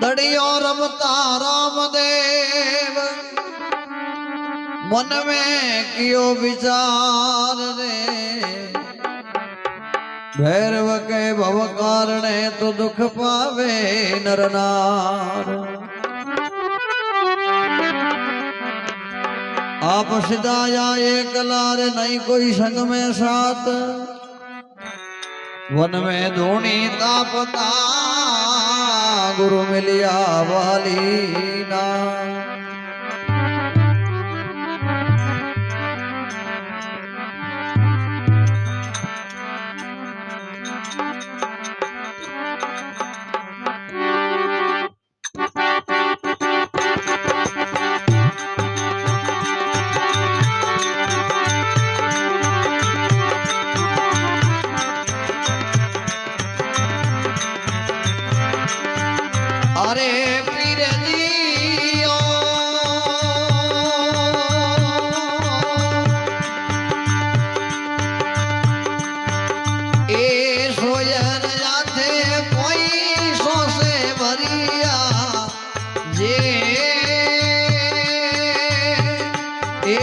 दड़ियो रमता रामदेव मन में कियो विचार रे भैरव के भव कारणे तो दुख पावे नर नार। आप सिदाया एक लार नहीं कोई संग में साथ वन में धूनी तापता गुरु मिलिया वाली ना। अरे पीर जी ओ ए सोयर जाते कोई सो से भरिया जे ए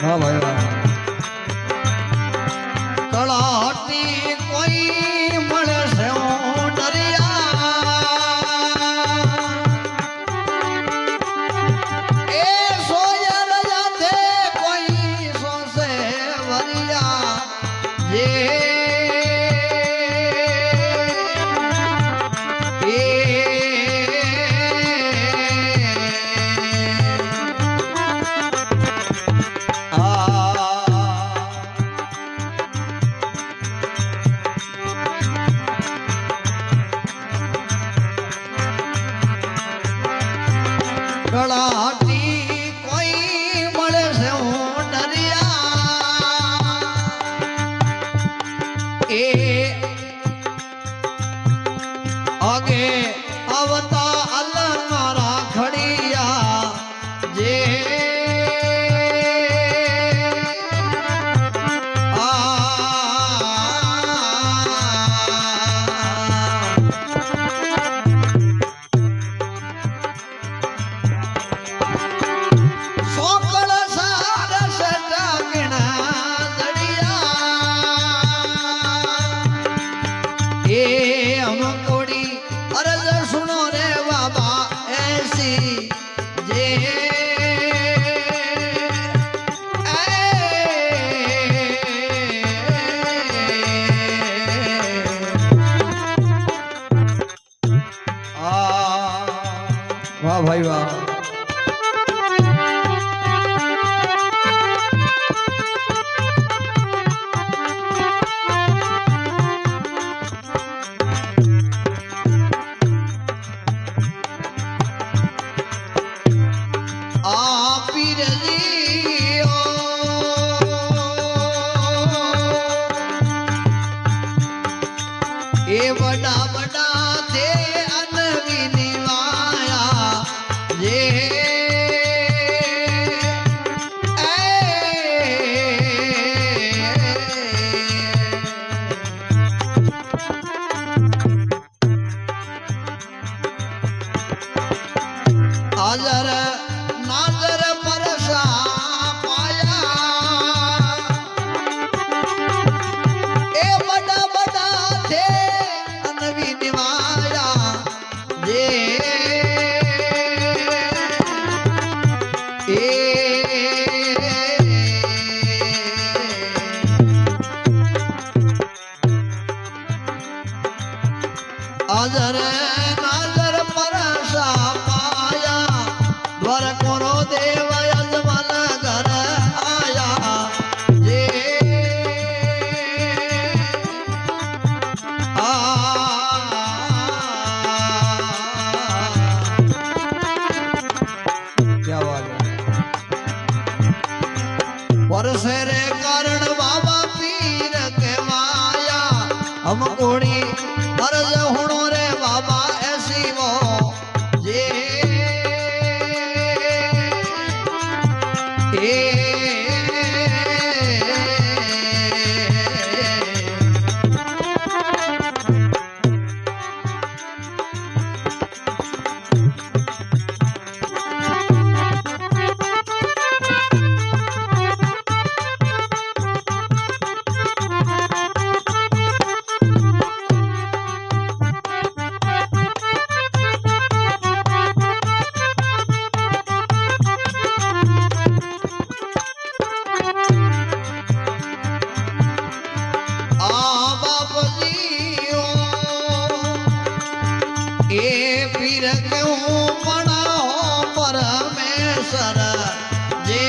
हाँ भाई कलाटी कोई मरे से डरिया ए सोयल जाते कोई सो से भरिया ये कलाटी कोई मरे से डरिया ए आगे अवता अलमारा खड़िया जे अर्ज सुनो रे बाबा ऐसी जे वाह भाई वाह। ए बड़ा बड़ा दे अनविनी माया ये आजर नाजर परसा पाया ए बड़ा बड़ा थे निवाया ये आजर नाजर परसा पाया द्वार करो देव यजमान घर आया ये क्या बात है। परसेरे कारण बाबा पीर के माया हम कोड़ी अर्ज हुणो रे बाबा ऐसी वो जे पीर क्यों पड़ा हो परमेश्वर जे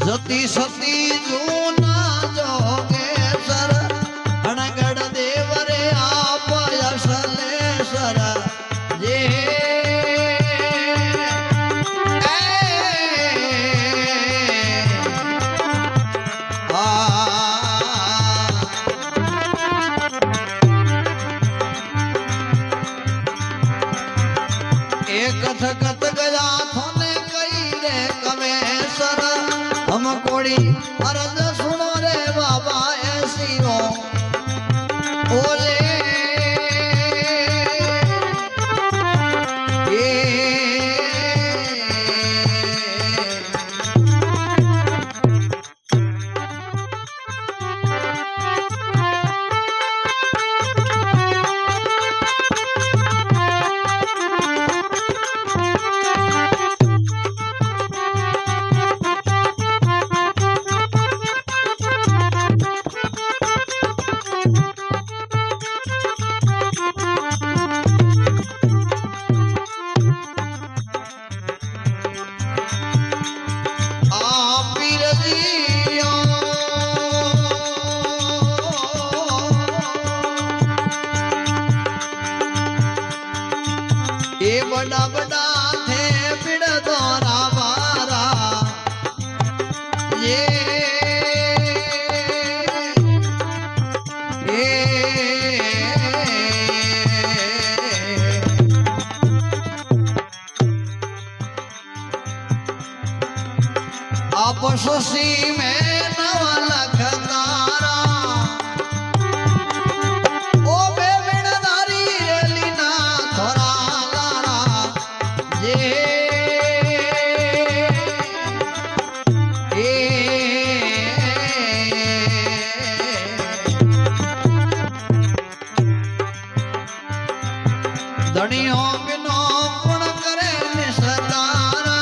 जती सती जूना जोगेश्वर अणगढ़ देवरे आप यशलेश्वर जे कथ गया थोने कई रे कमेसर हम कोड़ी अर्ज सुनो रे बाबा ऐसी हो ओले बड़ा बड़ा थे पिड़ दौरा मारा ये आप शशि में नवा लख तारा ओ बेबिनदारी लीना थोरा धनियों बिनो गुण करे निस्तारा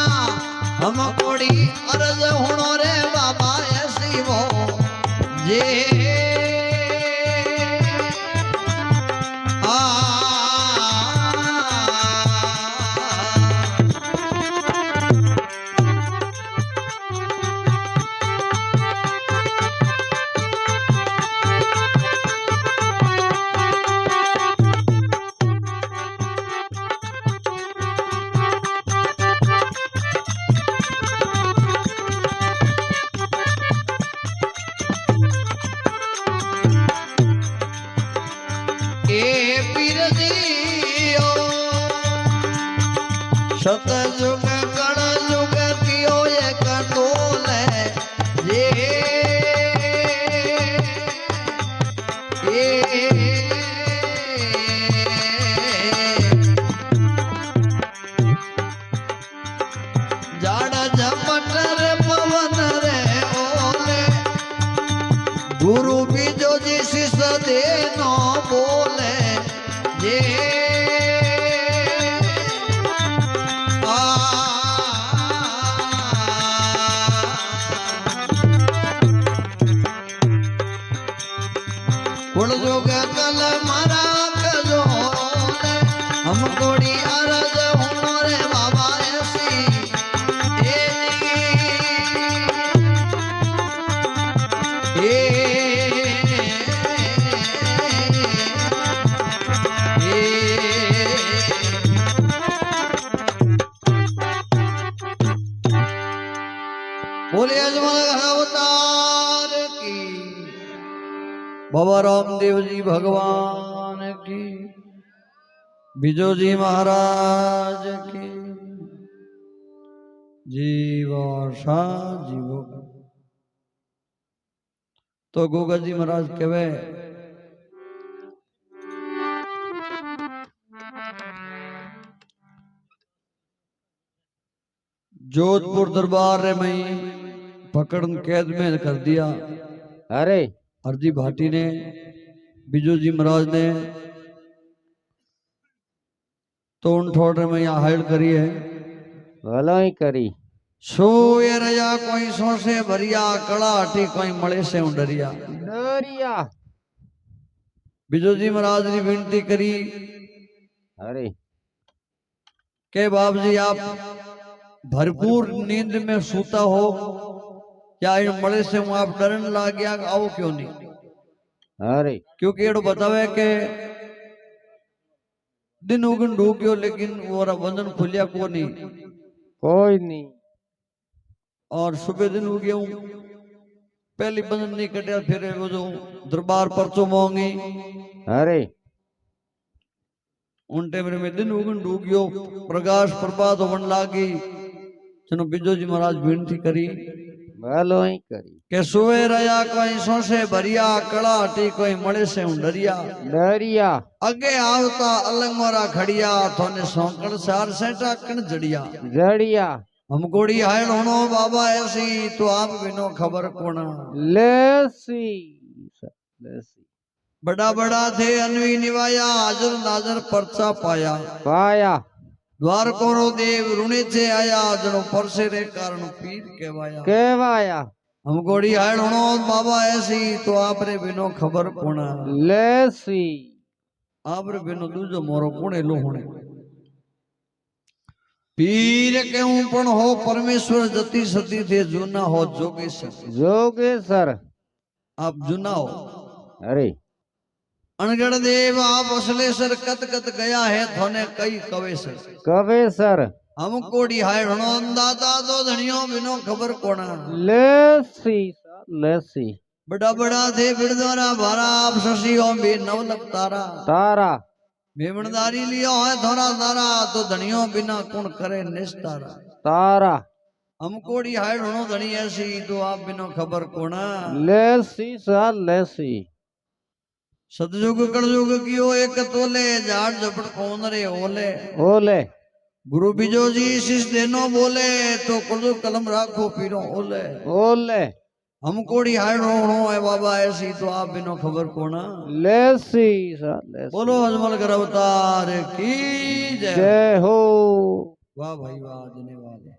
हम कोड़ी अर्ज हुणो रे बाबा ऐसी वो जे सतयुग कण युग कियो एक टोले जाड़ झपट रे पवन रे ओले गुरु बीजो जी शिष दे नो बोले जे जोग कल मरा कजो हम कोड़ी अर्ज हुणो रे बाबा ऐसी बाबा रामदेव जी भगवान की, बिजो जी महाराज की, जीवो सा जीवो। तो गोगा जी महाराज कहवे जोधपुर दरबार रे मई पकड़न कैद में कर दिया। अरे हरजी भाटी ने, बिजू जी महाराज ने तो उन ठोड़ रे मई हाइल करी है। भलो ही करी। सोए रया कोई सोसे भरिया, कड़ा हटी कोई मले से डरिया। डरिया। बिजू जी महाराज ने विनती करी अरे के बाप जी आप भरपूर नींद में सूता हो, क्या इन मले से आप डरन लग गया, आओ क्यों नहीं। अरे क्योंकि एडो बतावे के दिन उगन ढूक्यो लेकिन वो वजन खुलिया को नहीं, कोई नहीं। और सुबह दिन हो गया हूं पहली बंधन नहीं कटिया, फिर वो जो दरबार परचो मोंगी। अरे उन टाइम में दिन उगन डूब गयो, प्रकाश प्रभात होवन लागी। चलो बिजो जी महाराज विनती करी भलो ही करी के सुवे रया कोई सोसे भरिया, कड़ा हटी कोई मले से डरिया। डरिया। अगे आवता अलग मोरा खड़िया, थोने सौकड़ सार सेटा कण जड़िया। जड़िया। हम गोड़ी हायल होनो बाबा ऐसी, तो आप बिनो खबर कोना। लेसी लेसी। बड़ा बड़ा थे अनवी निवाया, हाजर नाजर परचा पाया। पाया। द्वार कोरो देव रुणे से आया, जनो परसे रे कारण पीर कहवाया। केवाया। हम गोड़ी हायल होनो बाबा ऐसी, तो आप रे बिनो खबर कोना। लेसी। आप रे बिनो दूजो मोरो कोने लोहणे। पीर कहूं पण हो परमेश्वर, जति सती थे जूना हो जोगेश्वर। जोगेश्वर। आप जुना हो। अरे अनगढ़ देव आप असलेसर, कत कत गया है थोने कई कवेसर। कवेसर। हम कोड़ी हाय रणो अंदाता, दो धनियों बिनो खबर कोना। लेसी लेसी। बड़ा बड़ा थे बिरद्वारा भारा, आप शशियों भी नवलक तारा। तारा। मेमणदारी लियो है थोड़ा तारा, तो धनियों बिना कौन करे निस्तारा। तारा। हम कोड़ी हाय रणो धनी ऐसी, तो आप बिनो खबर कोना। लेसी सा लेसी। सतयुग कलयुग कियो एक तोले, झाड़ झपट कौन रे ओले। ओले। गुरु बिजो जी शिष देनो बोले, तो कुलु कलम राखो पीरो ओले। ओले। हम कोड़ी हाय रोणो है बाबा ऐसी, तो आप बिनो खबर कोना। लेसी सा लेसी। बोलो अजमल कर अवतार की जय। जय हो। वाह भाई वाह, धन्यवाद।